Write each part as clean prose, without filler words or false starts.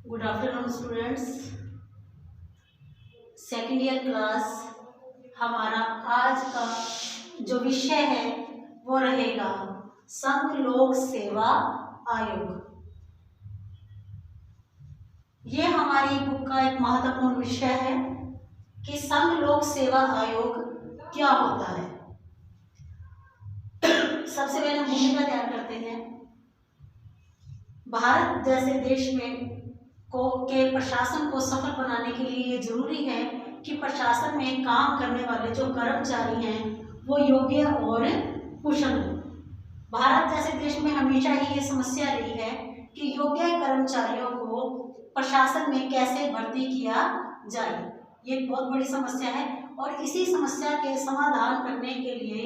Good afternoon students. Second year class हमारा आज का जो विषय है वो रहेगा संघ लोक सेवा आयोग। ये हमारी बुक का एक महत्वपूर्ण विषय है कि संघ लोक सेवा आयोग क्या होता है। सबसे पहले भूमिका तैयार करते हैं। भारत जैसे देश में के प्रशासन को सफल बनाने के लिए ये जरूरी है कि प्रशासन में काम करने वाले जो कर्मचारी हैं वो योग्य और कुशल हों। भारत जैसे देश में हमेशा ही ये समस्या रही है कि योग्य कर्मचारियों को प्रशासन में कैसे भर्ती किया जाए। ये बहुत बड़ी समस्या है और इसी समस्या के समाधान करने के लिए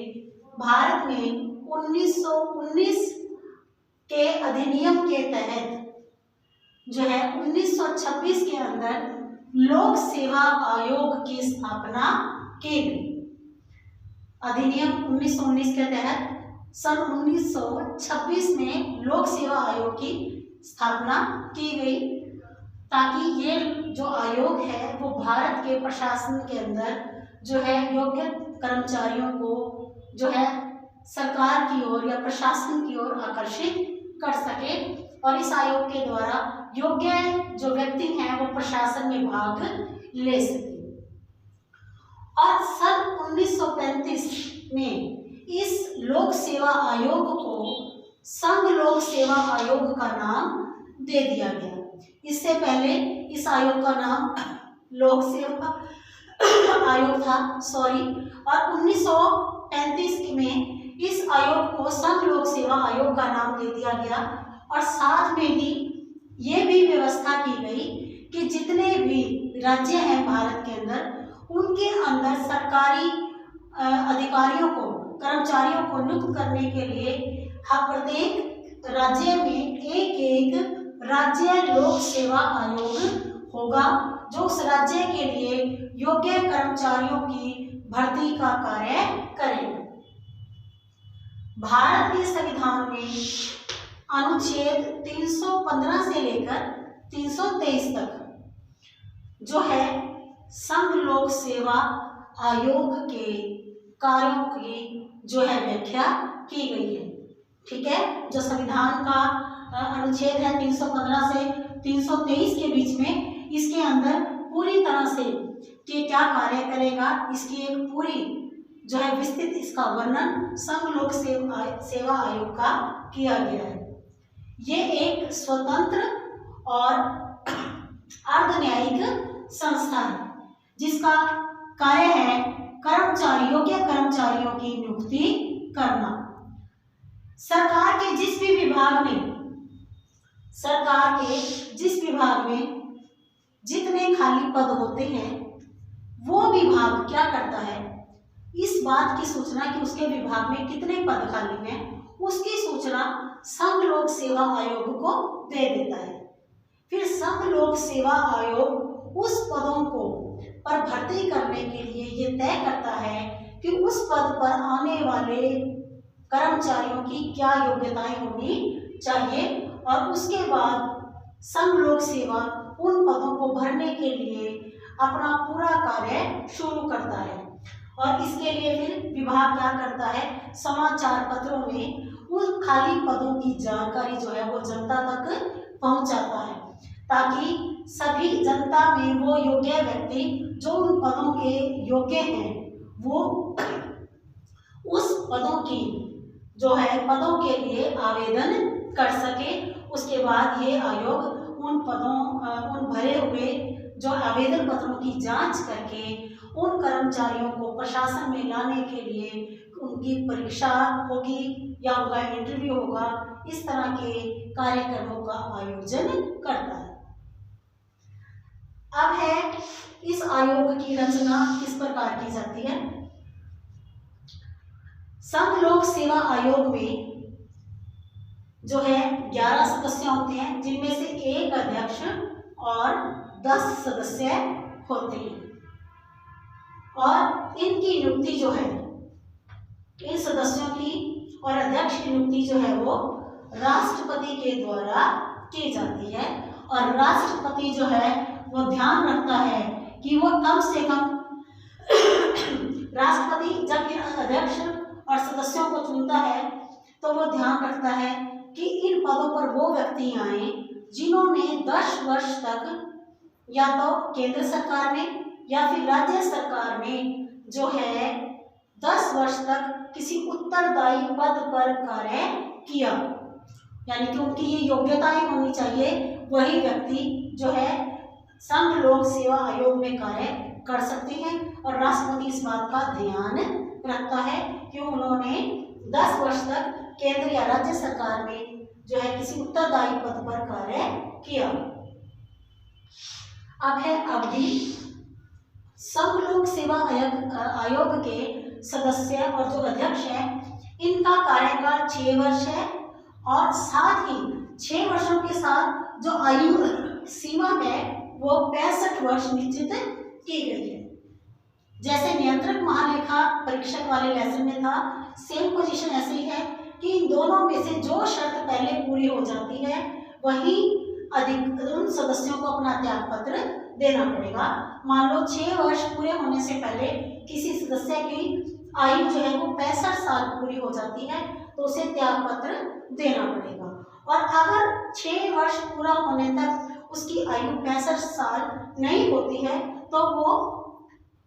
भारत में 1919 के अधिनियम के तहत जो है 1926 के अंदर लोक सेवा आयोग की स्थापना की गई। अधिनियम 1919 के तहत सन 1926 में लोक सेवा आयोग की स्थापना की गई ताकि ये जो आयोग है वो भारत के प्रशासन के अंदर जो है योग्य कर्मचारियों को जो है सरकार की ओर या प्रशासन की ओर आकर्षित कर सके और इस आयोग के द्वारा योग्य जो व्यक्ति हैं वो प्रशासन में भाग ले सके। और सन 1935 में इस लोक सेवा आयोग को संघ लोक सेवा आयोग का नाम दे दिया गया। इससे पहले इस आयोग का नाम लोक सेवा आयोग था और 1935 में इस आयोग को संघ लोक सेवा आयोग का नाम दे दिया गया और साथ में ही ये भी व्यवस्था की गई कि जितने भी राज्य हैं भारत के अंदर उनके अंदर सरकारी अधिकारियों को कर्मचारियों को नियुक्त करने के लिए प्रत्येक राज्य में एक राज्य लोक सेवा आयोग होगा जो उस राज्य के लिए योग्य कर्मचारियों की भर्ती का कार्य करेगा। भारत के संविधान में अनुच्छेद 315 से लेकर 323 तक जो है संघ लोक सेवा आयोग के कार्यों की जो है व्याख्या की गई है। ठीक है, जो संविधान का अनुच्छेद है 315 से 323 के बीच में, इसके अंदर पूरी तरह से कि क्या कार्य करेगा इसकी एक पूरी जो है विस्तृत इसका वर्णन संघ लोक सेवा आयोग का किया गया है। ये एक स्वतंत्र और अर्धन्यायिक संस्था है जिसका कार्य है योग्य कर्मचारियों की नियुक्ति करना। सरकार के जिस विभाग में जितने खाली पद होते हैं वो विभाग क्या करता है, इस बात की सूचना कि उसके विभाग में कितने पद खाली हैं उसकी सूचना संघ लोक सेवा आयोग को दे देता है। फिर संघ लोक सेवा आयोग उस पदों को पर भर्ती करने के लिए ये तय करता है कि उस पद पर आने वाले कर्मचारियों की क्या योग्यताएं होनी चाहिए और उसके बाद संघ लोक सेवा उन पदों को भरने के लिए अपना पूरा कार्य शुरू करता है। और इसके लिए फिर विभाग क्या करता है, समाचार पत्रों में उन खाली पदों की जानकारी जो है वो जनता तक पहुंचाता है ताकि सभी जनता में वो योग्य व्यक्ति जो उन पदों के योग्य हैं वो उस पदों की जो है पदों के लिए आवेदन कर सके। उसके बाद ये आयोग उन भरे हुए जो आवेदन पत्रों की जांच करके उन कर्मचारियों को प्रशासन में लाने के लिए उनकी परीक्षा होगी या उनका इंटरव्यू होगा, इस तरह के कार्यक्रमों का आयोजन करता है। अब है इस आयोग की रचना किस प्रकार की जाती है। संघ लोक सेवा आयोग में जो है 11 सदस्य होते हैं जिनमें से एक अध्यक्ष और 10 सदस्य होते हैं और इनकी नियुक्ति जो है इन सदस्यों की और अध्यक्ष की नियुक्ति जो है वो राष्ट्रपति के द्वारा की जाती है और राष्ट्रपति जो है वो ध्यान रखता है कि वो कम से कम राष्ट्रपति जब इन अध्यक्ष और सदस्यों को चुनता है तो वो ध्यान रखता है कि इन पदों पर वो व्यक्ति आए जिन्होंने 10 वर्ष तक या तो केंद्र सरकार में या फिर राज्य सरकार में जो है 10 वर्ष तक किसी उत्तरदायी पद पर कार्य किया, यानी कि उनकी ये योग्यताएं होनी चाहिए। वही व्यक्ति जो है संघ लोक सेवा आयोग में कार्य कर सकते हैं और राष्ट्रपति इस बात का ध्यान रखता है कि उन्होंने 10 वर्ष तक केंद्र या राज्य सरकार में जो है किसी उत्तरदायी पद पर कार्य किया। अब है अवधि। संघ लोक सेवा आयोग के सदस्य और जो अध्यक्ष है इनका कार्यकाल 6 वर्ष है और साथ ही 6 वर्षों के साथ जो आयु सीमा है वो 65 वर्ष निश्चित की गई है। जैसे नियंत्रक महालेखा परीक्षक वाले लेसन में था, सेम पोजीशन ऐसी है कि इन दोनों में से जो शर्त पहले पूरी हो जाती है वही उन सदस्यों को अपना त्याग पत्र देना पड़ेगा। मान लो 6 वर्ष पूरे होने से पहले किसी सदस्य की आयु जो है वो 65 साल पूरी हो जाती है तो उसे त्याग पत्र देना पड़ेगा। और अगर 6 वर्ष पूरा होने तक उसकी आयु 65 साल नहीं होती है तो वो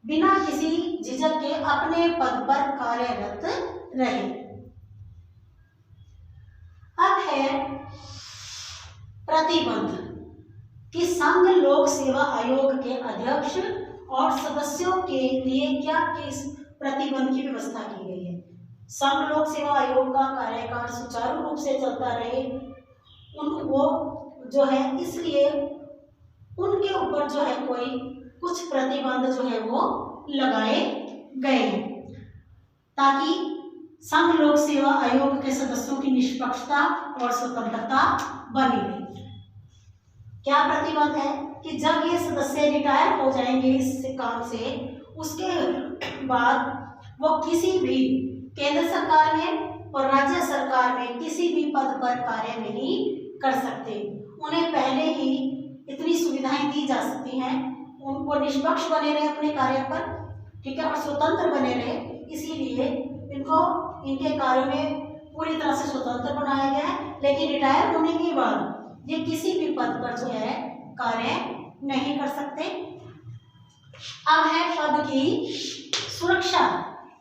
बिना किसी झिझक के अपने पद पर कार्यरत रहे। अब है प्रतिबंध कि संघ लोक सेवा आयोग के अध्यक्ष और सदस्यों के लिए क्या किस प्रतिबंध की व्यवस्था की गई है। संघ लोक सेवा आयोग का कार्यकाल सुचारू रूप से चलता रहे उनको जो है इसलिए उनके ऊपर जो है कोई कुछ प्रतिबंध जो है वो लगाए गए हैं ताकि संघ लोक सेवा आयोग के सदस्यों की निष्पक्षता और स्वतंत्रता बनी रहे। क्या प्रतिबंध है कि जब ये सदस्य रिटायर हो जाएंगे इस काम से उसके बाद वो किसी भी केंद्र सरकार में और राज्य सरकार में किसी भी पद पर कार्य नहीं कर सकते। उन्हें पहले ही इतनी सुविधाएं दी जा सकती हैं, उनको निष्पक्ष बने रहे अपने कार्य पर, ठीक है, और स्वतंत्र बने रहे। इसीलिए इनको इनके कार्यों में पूरी तरह से स्वतंत्र बनाया गया है। लेकिन रिटायर होने के बाद ये किसी भी पद पर जो है कार्य नहीं कर सकते। अब है पद की सुरक्षा।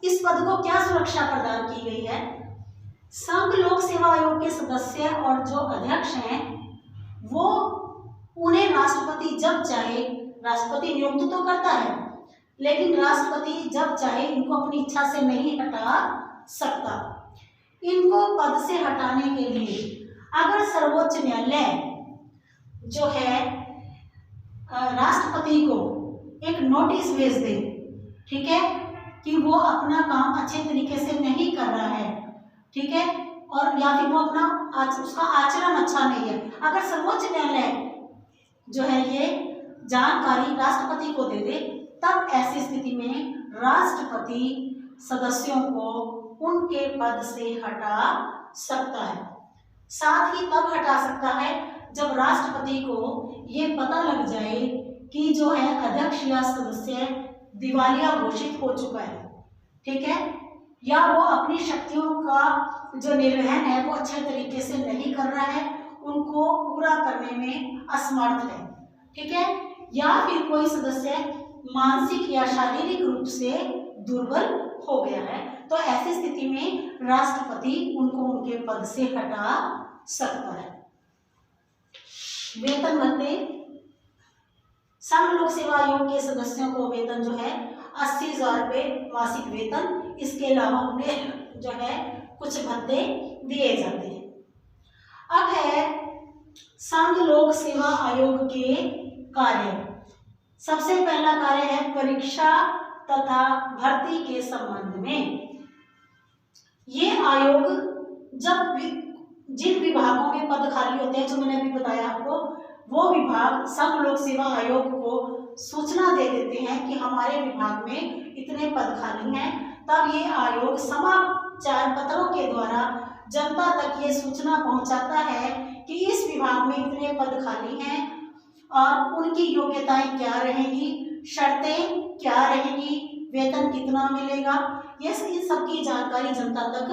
इस पद को क्या सुरक्षा प्रदान की गई है। संघ लोक सेवा आयोग के सदस्य और जो अध्यक्ष हैं वो उन्हें राष्ट्रपति जब चाहे, राष्ट्रपति नियुक्त तो करता है लेकिन राष्ट्रपति जब चाहे इनको अपनी इच्छा से नहीं हटा सकता। इनको पद से हटाने के लिए अगर सर्वोच्च न्यायालय जो है राष्ट्रपति को एक नोटिस भेज दे, ठीक है, कि वो अपना काम अच्छे तरीके से नहीं कर रहा है, ठीक है, और या फिर वो अपना उसका आचरण अच्छा नहीं है, अगर सर्वोच्च न्यायालय जो है ये जानकारी राष्ट्रपति को दे दे तब ऐसी स्थिति में राष्ट्रपति सदस्यों को उनके पद से हटा सकता है। साथ ही तब हटा सकता है जब राष्ट्रपति को ये पता लग जाए कि जो है अध्यक्ष या सदस्य दिवालिया घोषित हो चुका है, ठीक है, या वो अपनी शक्तियों का जो निर्वहन है वो अच्छे तरीके से नहीं कर रहा है, उनको पूरा करने में असमर्थ है, ठीक है, या फिर कोई सदस्य मानसिक या शारीरिक रूप से दुर्बल हो गया है, तो ऐसी स्थिति में राष्ट्रपति उनको उनके पद से हटा सकता है। वेतन भत्ते। संघ लोक सेवा आयोग के सदस्यों को वेतन जो है 80,000 रुपये मासिक वेतन, इसके अलावा उन्हें जो है कुछ भत्ते दिए जाते हैं। अब है संघ लोक सेवा आयोग के कार्य। सबसे पहला कार्य है परीक्षा तथा भर्ती के संबंध में। ये आयोग जब जिन विभागों में पद खाली होते हैं जो मैंने अभी बताया आपको, वो विभाग संघ लोक सेवा आयोग को सूचना दे देते हैं कि हमारे विभाग में इतने पद खाली हैं। तब ये आयोग समाचार पत्रों के द्वारा जनता तक ये सूचना पहुंचाता है कि इस विभाग में इतने पद खाली हैं और उनकी योग्यताएं क्या रहेंगी, शर्तें क्या रहेंगी, वेतन कितना मिलेगा, ये इन सब की जानकारी जनता तक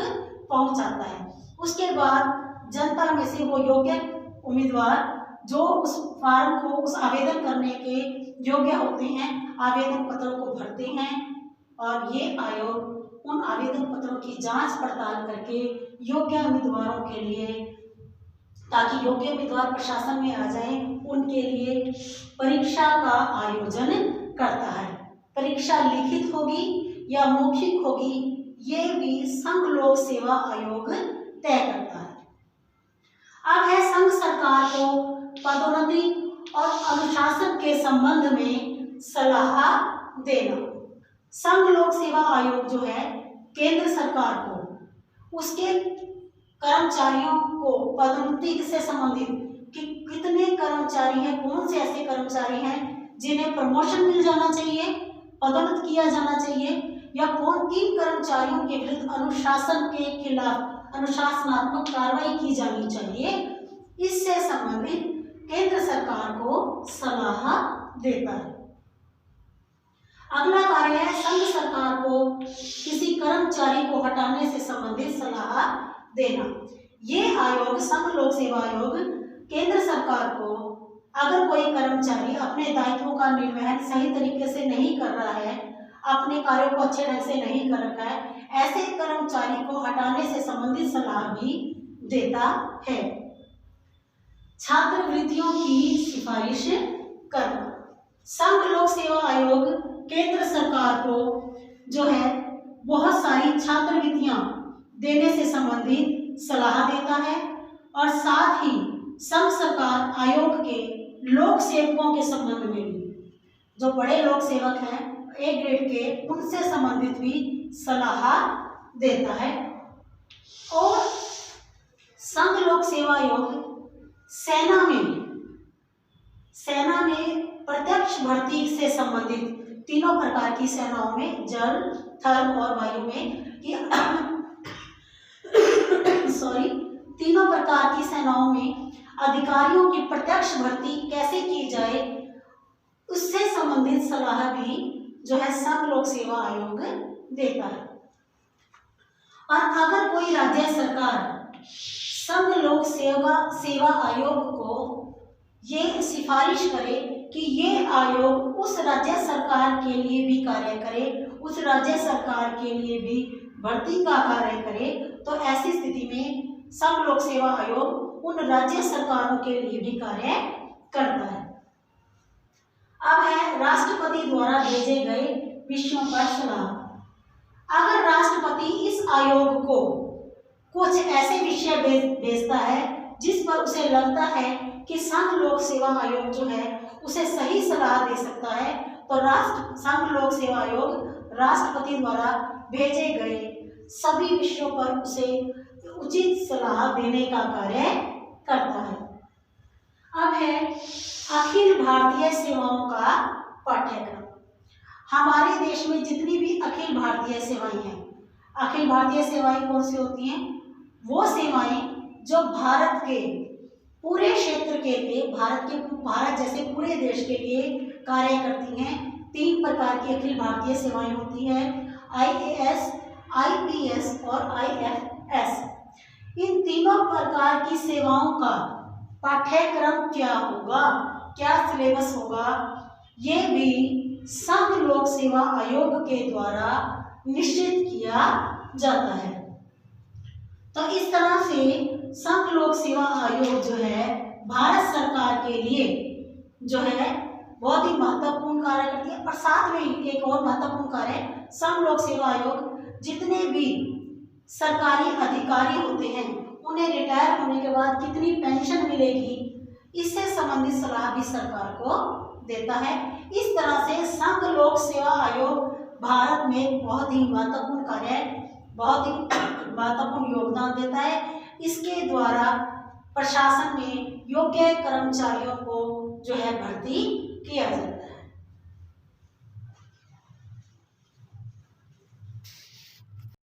पहुंचाता है। उसके बाद जनता में से वो योग्य उम्मीदवार जो उस फॉर्म को, उस आवेदन करने के योग्य होते हैं, आवेदन पत्रों को भरते हैं और ये आयोग उन आवेदन पत्रों की जांच पड़ताल करके योग्य उम्मीदवारों के लिए, ताकि योग्य उम्मीदवार प्रशासन में आ जाएं, उनके लिए परीक्षा का आयोजन करता है। परीक्षा लिखित होगी या मौखिक होगी, ये भी संघ लोक सेवा आयोग तय करता है। अब है संघ सरकार को पदोन्नति और अनुशासन के संबंध में सलाह देना। संघ लोक सेवा आयोग जो है केंद्र सरकार को उसके कर्मचारियों को पदोन्नति से संबंधित कि कितने कर्मचारी हैं, कौन से ऐसे कर्मचारी हैं जिन्हें प्रमोशन मिल जाना चाहिए, पदोन्नत किया जाना चाहिए, या कौन किन कर्मचारियों के विरुद्ध अनुशासन के खिलाफ अनुशासनात्मक कार्रवाई की जानी चाहिए, इससे संबंधित केंद्र सरकार को सलाह देता है। अगला कार्य है संघ सरकार को किसी कर्मचारी को हटाने से संबंधित सलाह देना। ये आयोग, संघ लोक सेवा आयोग, केंद्र सरकार को अगर कोई कर्मचारी अपने दायित्वों का निर्वहन सही तरीके से नहीं कर रहा है, अपने कार्यों को अच्छे ढंग से नहीं कर रहा है, ऐसे कर्मचारी को हटाने से संबंधित सलाह भी देता है। छात्रवृत्तियों की सिफारिश करना। संघ लोक सेवा आयोग केंद्र सरकार को जो है बहुत सारी छात्रवृत्तियां देने से संबंधित सलाह देता है और साथ ही संघ सरकार आयोग के लोक सेवकों के संबंध में भी, जो बड़े लोक सेवक हैं ए ग्रेड के, उनसे संबंधित भी सलाह देता है। और संघ लोक सेवा आयोग सेना में प्रत्यक्ष भर्ती से संबंधित तीनों प्रकार की सेनाओं में, जल, थल और वायु में तीनों प्रकार की सेनाओं में अधिकारियों की प्रत्यक्ष भर्ती कैसे की जाए, उससे संबंधित सलाह भी जो है संघ लोक सेवा आयोग देता है। और अगर कोई राज्य सरकार संघ लोक सेवा आयोग को ये सिफारिश करे कि ये आयोग उस राज्य सरकार के लिए भी कार्य करे, उस राज्य सरकार के लिए भी भर्ती का कार्य करे, तो ऐसी स्थिति में संघ लोक सेवा आयोग उन राज्य सरकारों के लिए भी कार्य करता है। अब है राष्ट्रपति द्वारा भेजे गए विषयों पर सलाह। अगर राष्ट्रपति इस आयोग को कुछ ऐसे विषय भेजता है जिस पर उसे लगता है कि संघ लोक सेवा आयोग जो है उसे सही सलाह दे सकता है, तो संघ लोक सेवा आयोग राष्ट्रपति द्वारा भेजे गए सभी विषयों पर उसे उचित सलाह देने का कार्य करता है। अब है अखिल भारतीय सेवाओं का पाठ्यक्रम। हमारे देश में जितनी भी अखिल भारतीय सेवाएं हैं, अखिल भारतीय सेवाएं कौन सी होती हैं? वो सेवाएं जो भारत के पूरे क्षेत्र के लिए, भारत जैसे पूरे देश के लिए कार्य करती हैं। 3 प्रकार की अखिल भारतीय सेवाएं होती हैं, IAS, IPS और IFS। इन तीनों प्रकार की सेवाओं का पाठ्यक्रम क्या होगा, क्या सिलेबस होगा, ये भी संघ लोक सेवा आयोग के द्वारा निश्चित किया जाता है। तो इस तरह से संघ लोक सेवा आयोग जो है भारत सरकार के लिए जो है बहुत ही महत्वपूर्ण कार्य करती है। और साथ में एक और महत्वपूर्ण कार्य, संघ लोक सेवा आयोग जितने भी सरकारी अधिकारी होते हैं उन्हें रिटायर होने के बाद कितनी पेंशन मिलेगी, इससे संबंधित सलाह भी सरकार को देता है। इस तरह से संघ लोक सेवा आयोग भारत में बहुत ही महत्वपूर्ण कार्य, बहुत ही महत्वपूर्ण योगदान देता है। इसके द्वारा प्रशासन में योग्य कर्मचारियों को जो है भर्ती किया जाता है।